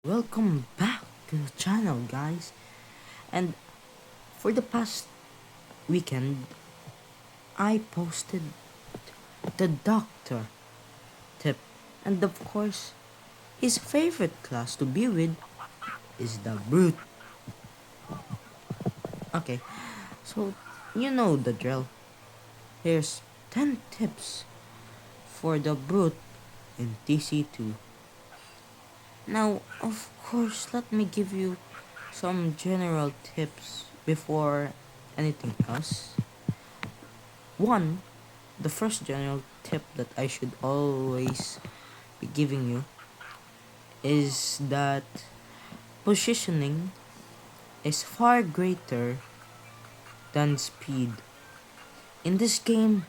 Welcome back to the channel, guys. And for the past weekend, I posted the doctor tip, and of course, his favorite class to be with is the brute. Okay, so you know the drill. Here's 10 tips for the brute in TC2. Now, of course, let me give you some general tips before anything else. One, the first general tip that I should always be giving you is that positioning is far greater than speed. In this game,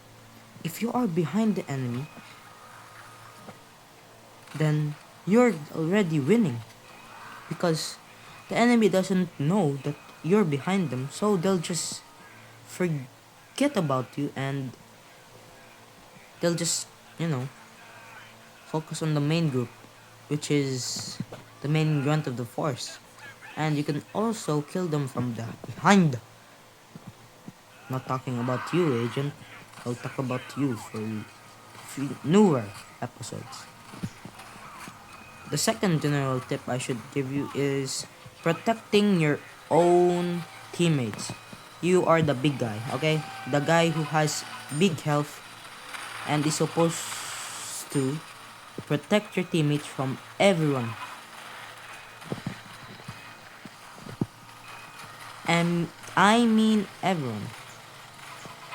if you are behind the enemy, then you're already winning because the enemy doesn't know that you're behind them, so they'll just forget about you and they'll just, you know, focus on the main group, which is the main grunt of the force. And you can also kill them from the behind. Not talking about you, agent. I'll talk about you for newer episodes. The second general tip I should give you is protecting your own teammates. You are the big guy, okay? The guy who has big health and is supposed to protect your teammates from everyone. And I mean everyone.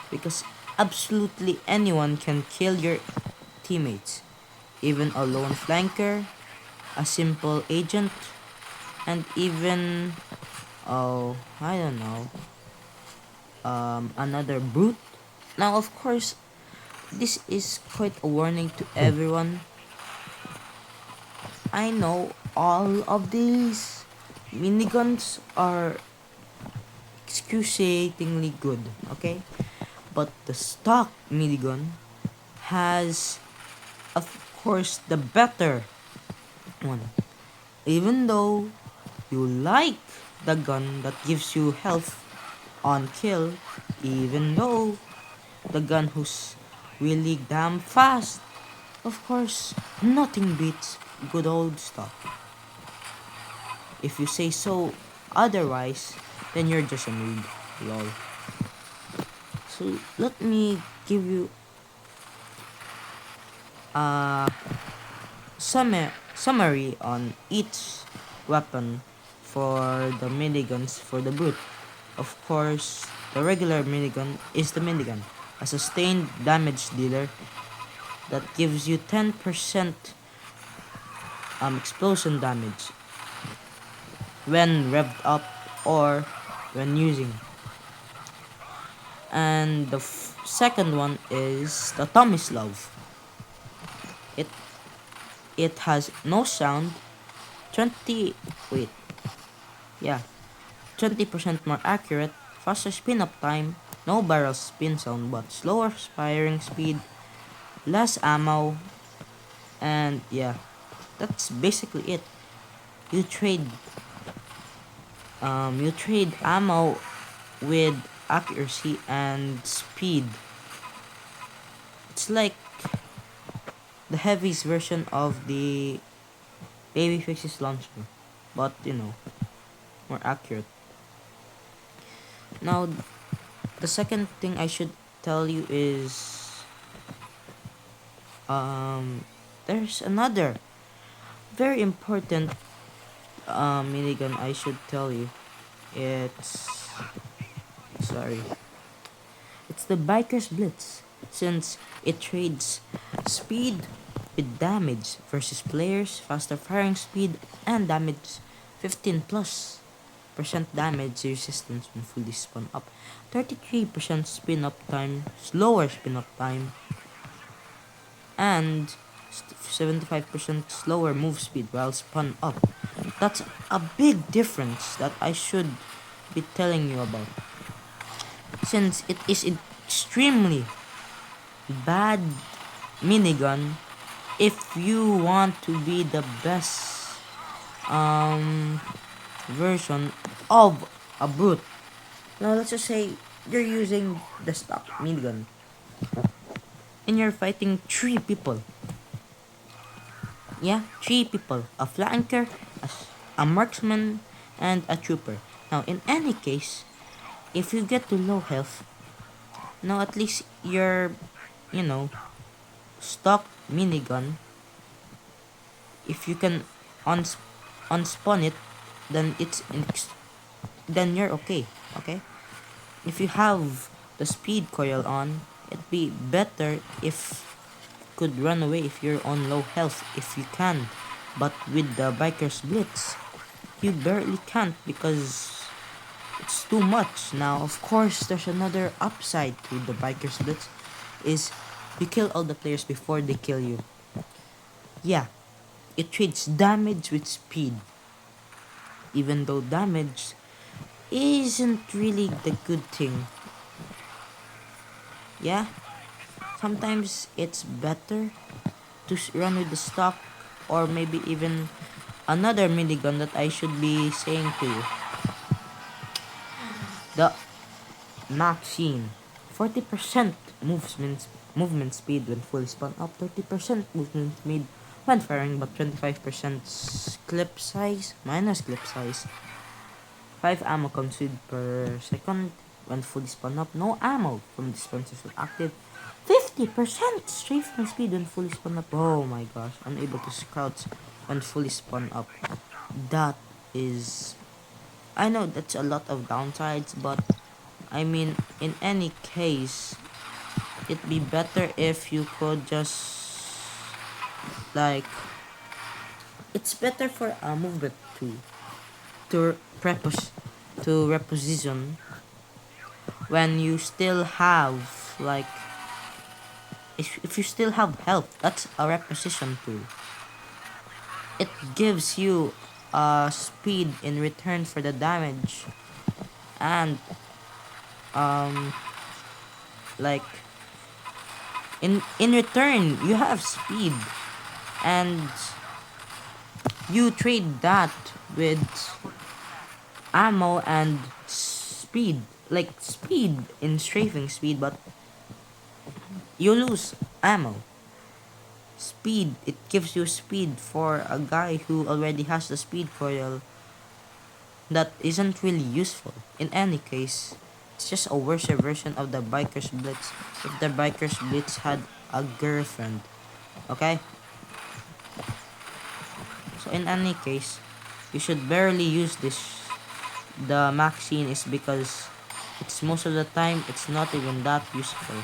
Because absolutely anyone can kill your teammates. Even a lone flanker, a simple agent, and even, oh, I don't know, another brute. Now, of course, this is quite a warning to everyone. I know all of these miniguns are excruciatingly good, okay? But the stock minigun has, of course, the better one. Even though you like the gun that gives you health on kill, even though the gun who's really damn fast, of course, nothing beats good old stock. If you say so otherwise, then you're just a noob, lol. So let me give you a summary on each weapon for the miniguns for the brute. Of course, the regular minigun is the minigun, a sustained damage dealer that gives you 10% explosion damage when revved up or when using. And the second one is the Tomislav. It it has no sound, 20 wait, yeah, 20% more accurate, faster spin up time, no barrel spin sound but slower firing speed, less ammo, and yeah, that's basically it. You trade ammo with accuracy and speed. It's like the heavy's version of the babyface's launcher, but more accurate. Now, the second thing I should tell you is there's another very important minigun I should tell you. It's sorry. It's the Biker's Blitz, since it trades speed with damage versus players, faster firing speed, and damage 15 plus percent damage resistance when fully spun up, 33% spin up time, slower spin up time, and 75% slower move speed while spun up. That's a big difference that I should be telling you about, since it is extremely bad minigun if you want to be the best um version of a brute. Now let's just say you're using the stock minigun and you're fighting three people. Yeah, three people. A flanker, a marksman, and a trooper. Now in any case, if you get to low health, now at least your, you know, stock minigun, if you can uns unspawn it, then then you're okay. Okay. If you have the speed coil on, it'd be better if could run away if you're on low health if you can. But with the biker's blitz, you barely can't because it's too much. Now, of course, there's another upside to the biker's blitz is you kill all the players before they kill you. Yeah, it trades damage with speed. Even though damage isn't really the good thing. Yeah, sometimes it's better to run with the stock or maybe even another minigun that I should be saying to you. The Maxine. 40% movement speed when fully spun up, 30% movement speed when firing, but 25% clip size, minus clip size. 5 ammo consumed per second when fully spun up, no ammo from dispensers when active. 50% strafing speed when fully spun up. Oh my gosh, unable to crouch when fully spun up. That is, I know that's a lot of downsides, but I mean, in any case, it'd be better if you could just, like, it's better for a movement to prepos to reposition when you still have, like, if you still have health. That's a reposition tool. It gives you speed in return for the damage, and um like in return you have speed, and you trade that with ammo and speed, like speed in strafing speed, but you lose ammo. Speed, it gives you speed for a guy who already has the speed coil. That isn't really useful. In any case, it's just a worse version of the biker's blitz if the biker's blitz had a girlfriend. Okay? So in any case, you should barely use this. The Maxine is because it's most of the time it's not even that useful.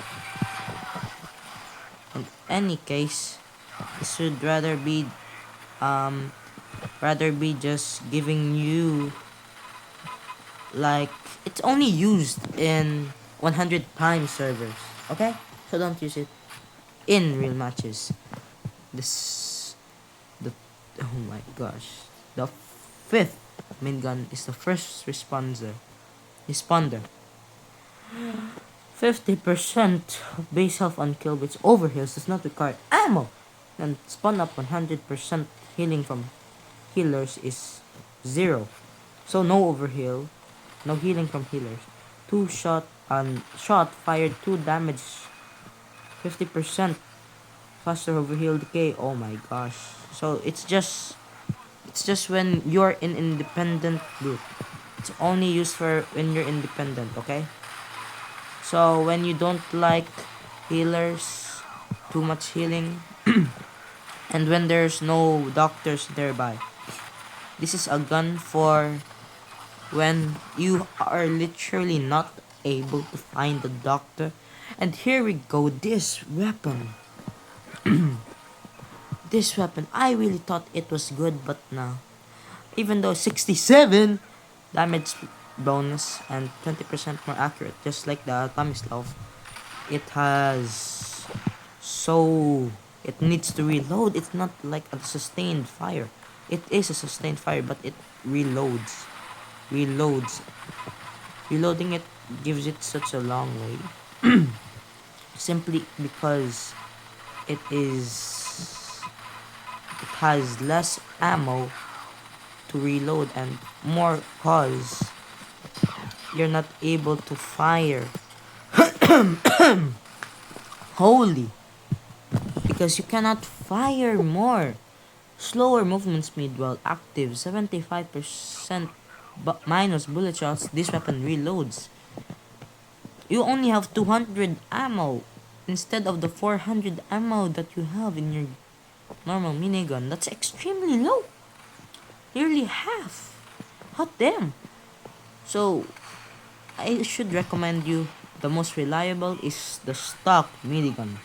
In any case, this would rather be just giving you, like, it's only used in 100 time servers. Okay? So don't use it in real matches. This the oh my gosh. The fifth minigun is the first responder. 50% of base health on kill which overheals does not require ammo. And spawn up 100% healing from healers is 0. So no overheal, no healing from healers. Shot fired 2 damage, 50% faster overheal decay. Oh my gosh. So it's just when you're in independent group. It's only used for when you're independent, okay? So when you don't like healers, too much healing, and when there's no doctors nearby, this is a gun for when you are literally not able to find the doctor. And here we go, this weapon. This weapon, I really thought it was good, but no. Even though 67 damage bonus and 20% more accurate, just like the Tomislav, it has it needs to reload. It's not like a sustained fire. It is a sustained fire, but it reloads. Reloading it gives it such a long way. Simply because it has less ammo to reload and more cause you're not able to fire. Holy, because you cannot fire more. Slower movement speed while active, 75% minus bullet shots. This weapon reloads. You only have 200 ammo instead of the 400 ammo that you have in your normal minigun. That's extremely low. Nearly half. Hot damn. So, I should recommend you the most reliable is the stock minigun.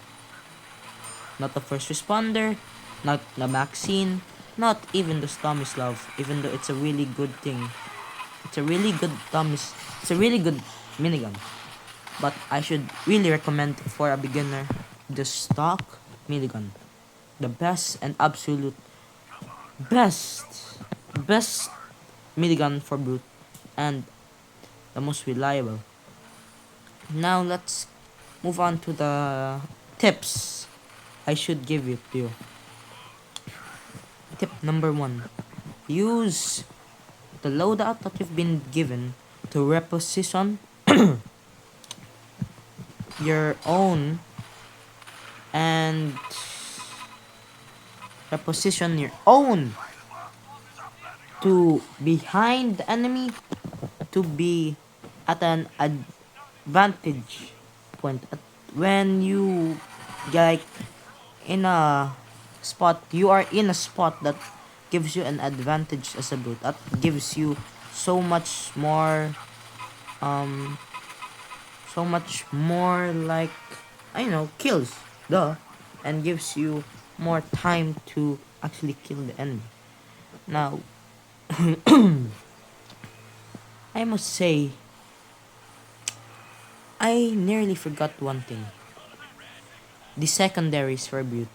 Not the first responder, not the vaccine, not even the Tomislav, even though it's a really good thing. It's a really good it's a really good minigun. But I should really recommend for a beginner the stock minigun. The best and absolute best best minigun for brute and the most reliable. Now let's move on to the tips I should give it to you. Tip number 1. Use the loadout that you've been given to reposition your own and reposition your own to behind the enemy to be at an advantage point. When you like in a spot, you are in a spot that gives you an advantage as a brute. That gives you so much more like I know kills, duh, and gives you more time to actually kill the enemy. Now, I must say, I nearly forgot one thing. The secondaries for brute.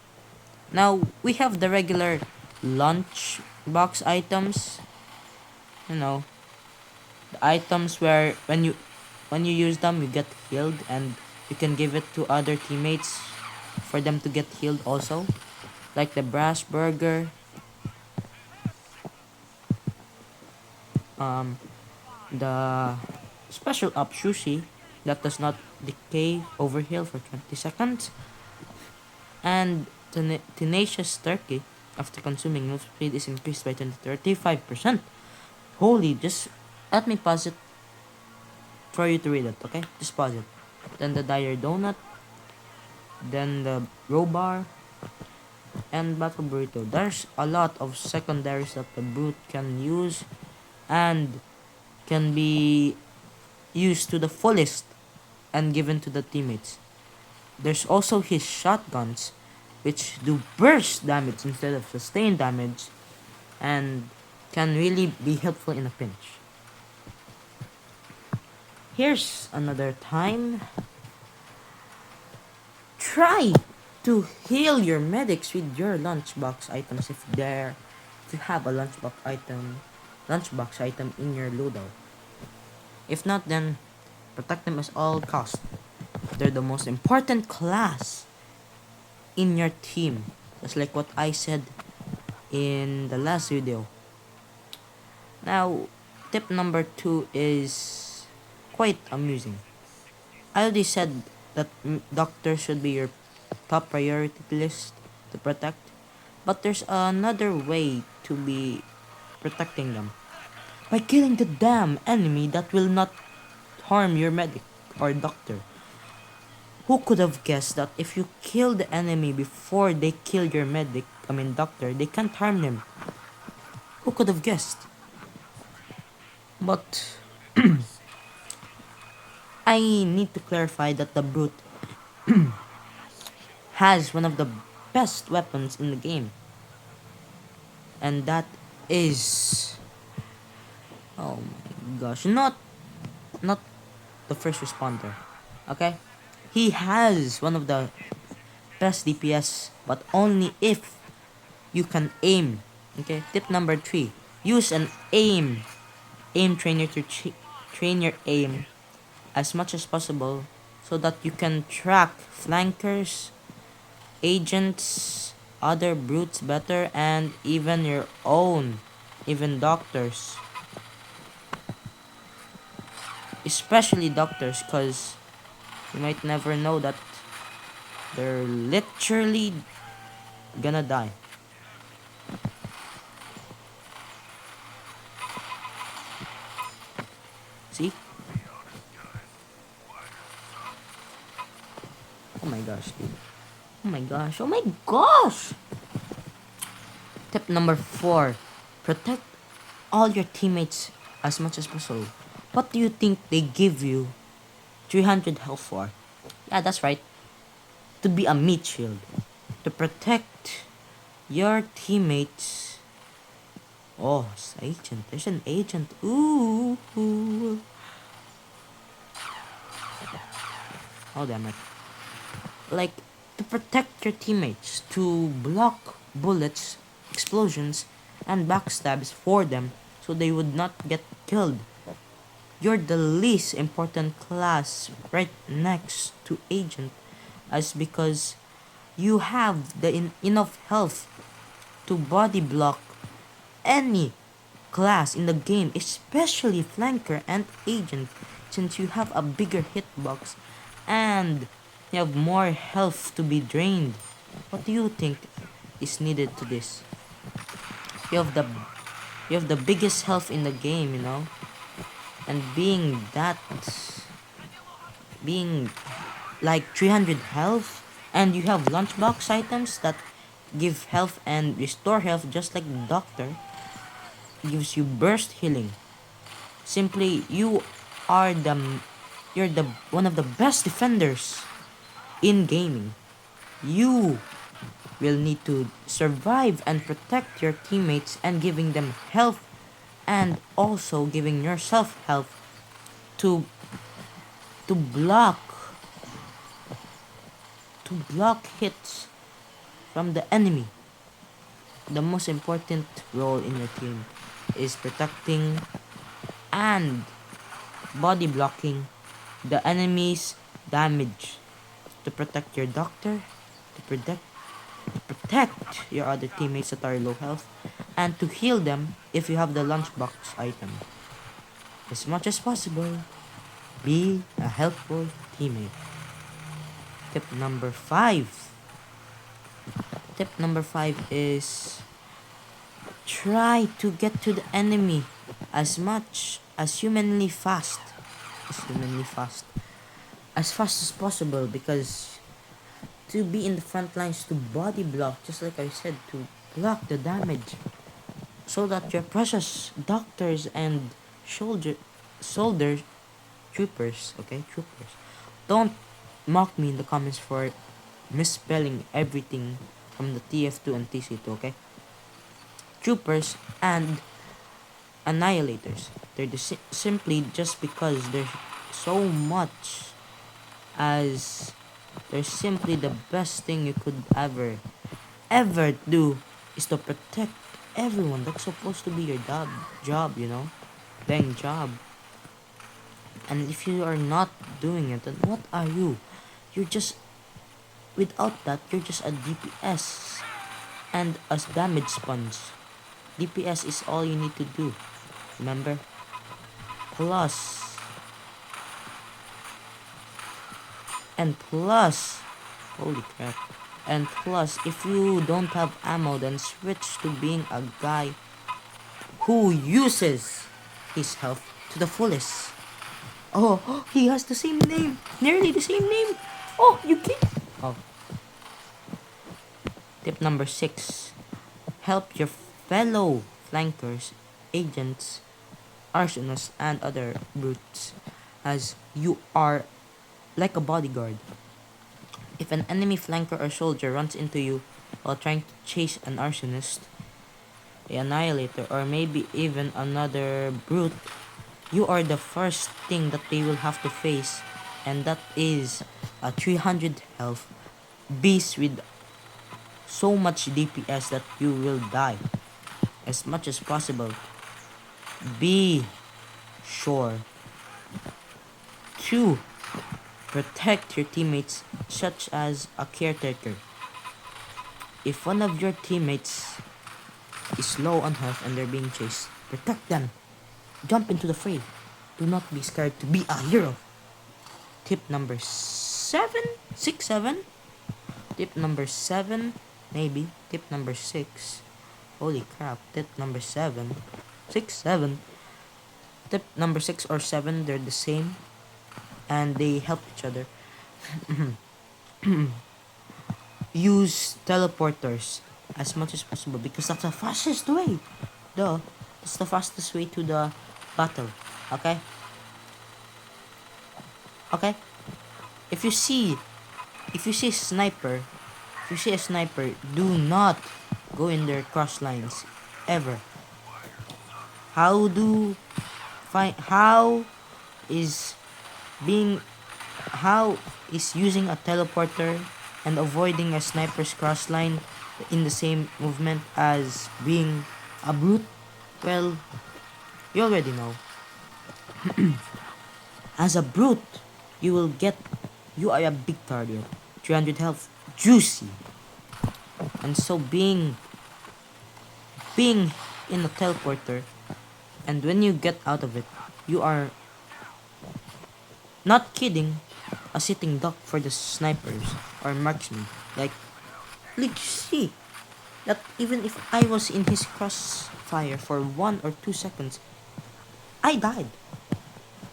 Now, we have the regular lunch box items. You know, the items where when you use them you get healed and you can give it to other teammates for them to get healed also. Like the brass burger, the special up sushi that does not decay over heal for 20 seconds, and tenacious turkey after consuming move speed is increased by 35%. Holy, just let me pause it for you to read it, okay? Just pause it. Then the dire donut, then the row bar, and battle burrito. There's a lot of secondaries that the brute can use and can be used to the fullest and given to the teammates. There's also his shotguns, which do burst damage instead of sustained damage and can really be helpful in a pinch. Here's another time. Try to heal your medics with your lunchbox items if you have a lunchbox item in your loadout. If not, then protect them at all costs. They're the most important class in your team. Just like what I said in the last video. Now, tip number 2 is quite amusing. I already said that doctors should be your top priority list to protect, but there's another way to be protecting them. By killing the damn enemy that will not harm your medic or doctor. Who could have guessed that if you kill the enemy before they kill your doctor, they can't harm them? Who could have guessed? But I need to clarify that the brute has one of the best weapons in the game. And that is, oh my gosh, not the first responder. Okay? He has one of the best DPS, but only if you can aim. Okay? Tip number 3. Use an aim trainer to train your aim as much as possible so that you can track flankers, agents, other brutes better, and even your own even doctors, especially doctors, because you might never know that they're literally gonna die. See? Oh my gosh, dude. Oh my gosh. Oh my gosh! Tip number 4. Protect all your teammates as much as possible. What do you think they give you 300 health for? Yeah, that's right. To be a meat shield. To protect your teammates. Oh, it's agent. There's an agent. Ooh. Oh, damn it. Like, to protect your teammates. To block bullets, explosions, and backstabs for them so they would not get killed. You're the least important class right next to agent, as because you have the enough health to body block any class in the game, especially flanker and agent, since you have a bigger hitbox and you have more health to be drained. What do you think is needed to this? You have the you have the biggest health in the game, you know, and being like 300 health, and you have lunchbox items that give health and restore health just like the doctor, gives you burst healing. Simply, are the you're the one of the best defenders in gaming. You will need to survive and protect your teammates and giving them health, and also giving yourself health to to block hits from the enemy. The most important role in your team is protecting and body blocking the enemy's damage, to protect your doctor, to protect your other teammates that are low health, and to heal them if you have the lunchbox item. As much as possible, be a helpful teammate. Tip number 5. Tip number 5 is try to get to the enemy as much as humanly fast. As fast as possible, because to be in the front lines, to body block, just like I said, to block the damage, so that your precious doctors and soldier troopers, okay, troopers, don't mock me in the comments for misspelling everything from the TF2 and TC2, okay? Troopers and annihilators. They're simply just because there's so much as they're simply the best thing you could ever do is to protect everyone. That's supposed to be your job, you know? Dang job. And if you are not doing it, then what are you? You're just, without that, you're just a DPS and a damage sponge. DPS is all you need to do. Remember? Plus, holy crap. And plus, if you don't have ammo, then switch to being a guy who uses his health to the fullest. Oh, he has the same name. Nearly the same name. Oh, you can't. Oh. Tip number 6. Help your fellow flankers, agents, arsonists, and other brutes, as you are like a bodyguard. If an enemy flanker or soldier runs into you while trying to chase an arsonist, an annihilator, or maybe even another brute, you are the first thing that they will have to face, and that is a 300 health beast with so much DPS that you will die. As much as possible, be sure to protect your teammates, such as a caretaker. If one of your teammates is low on health and they're being chased, protect them. Jump into the fray. Do not be scared to be a hero. Tip number 7? 6, 7? Tip number 7, maybe. Tip number 6. Holy crap. Tip number 7. 6, 7. Tip number 6 or 7, they're the same. And they help each other. Use teleporters as much as possible because that's the fastest way. Duh. That's the fastest way to the battle. Okay? Okay? If you see a sniper, do not go in their cross lines ever. How is using a teleporter and avoiding a sniper's cross line in the same movement as being a brute? Well, you already know. As a brute, you are a big target. 300 health, juicy. And so being in a teleporter, and when you get out of it, you are, not kidding, a sitting duck for the snipers or marksmen. Like see that even if I was in his crossfire for 1 or 2 seconds, I died.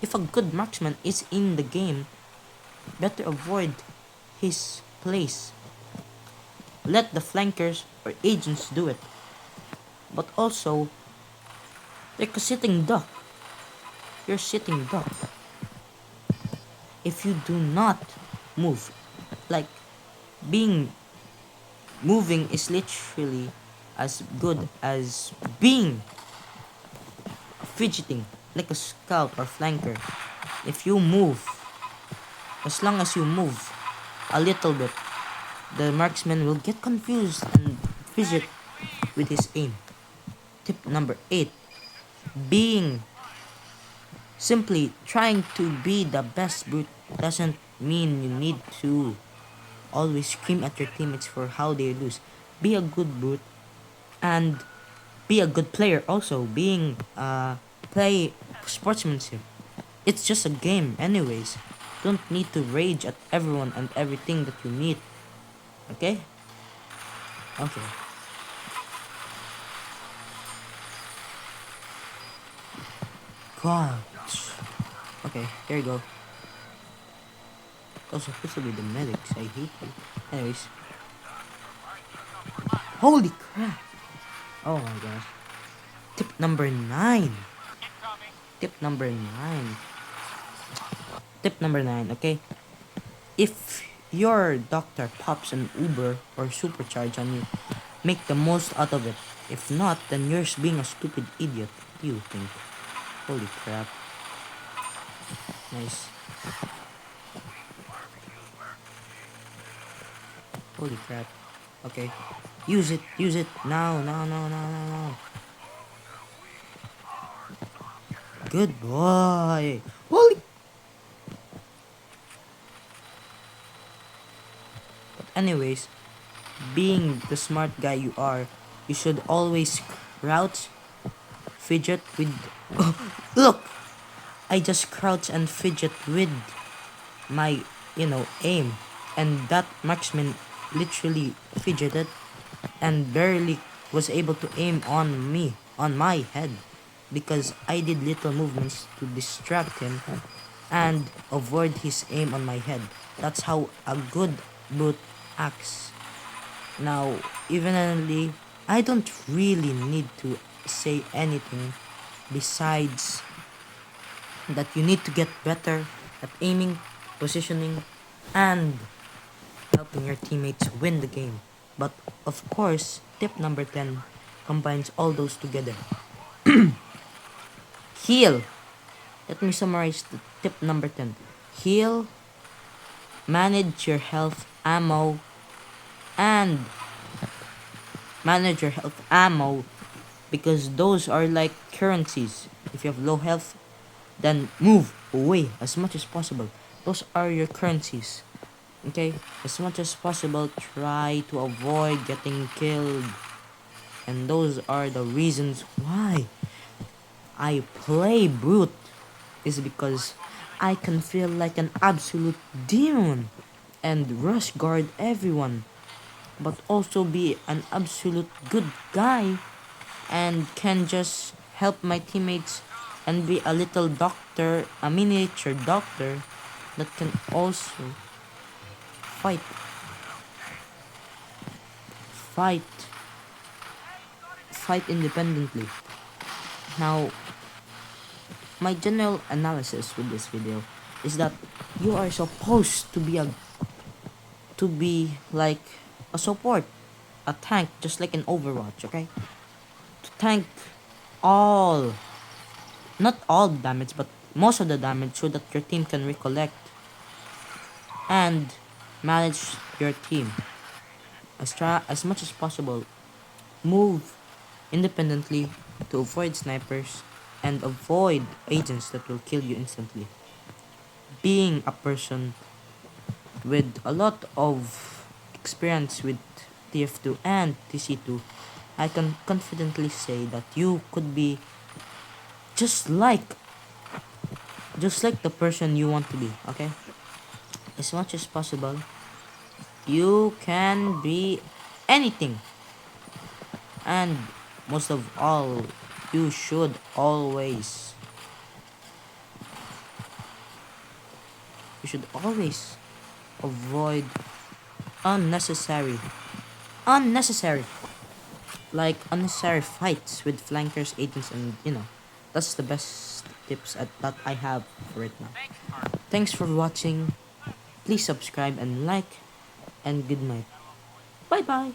If a good marksman is in the game, better avoid his place. Let the flankers or agents do it. But also, like a sitting duck. You're sitting duck. If you do not move, like moving is literally as good as being fidgeting, like a scout or flanker. If you move, as long as you move a little bit, the marksman will get confused and fidget with his aim. Tip number 8. Simply trying to be the best brute doesn't mean you need to always scream at your teammates for how they lose. Be a good brute and be a good player also. Play sportsmanship. It's just a game anyways. Don't need to rage at everyone and everything that you meet. Okay? Okay. Gosh. Okay, here you go. Those are supposed to be the medics. I hate you. Anyways. Holy crap. Oh my gosh. Tip number 9. Tip number 9. Tip number 9, okay? If your doctor pops an Uber or supercharge on you, make the most out of it. If not, then you're being a stupid idiot. You think. Holy crap. Nice. Holy crap. Okay. Use it. Now. Good boy. Holy. But anyways, being the smart guy you are, you should always crouch, fidget with... Look! I just crouch and fidget with my, aim. And that marksman literally fidgeted and barely was able to aim on me, on my head. Because I did little movements to distract him and avoid his aim on my head. That's how a good brute acts. Now, eventually, I don't really need to say anything besides that you need to get better at aiming, positioning, and helping your teammates win the game. But of course, tip number 10 combines all those together. Heal. Let me summarize the tip number 10. Heal, manage your health, ammo, because those are like currencies. If you have low health, then move away as much as possible. Those are your currencies. Okay? As much as possible, try to avoid getting killed. And those are the reasons why I play Brute, is because I can feel like an absolute demon and rush guard everyone, but also be an absolute good guy and can just help my teammates and be a little doctor, a miniature doctor that can also fight, fight, fight independently. Now, my general analysis with this video is that you are supposed to be like a support, a tank, just like in Overwatch, okay? To tank all, not all damage, but most of the damage so that your team can recollect and manage your team as much as possible. Move independently to avoid snipers and avoid agents that will kill you instantly. Being a person with a lot of experience with TF2 and TC2, I can confidently say that you could be just like just like the person you want to be, okay? As much as possible, you can be anything. And most of all, you should always avoid unnecessary unnecessary unnecessary fights with flankers, agents, and that's the best tips that I have for it now. Thanks for watching. Please subscribe and like, and good night. Bye bye.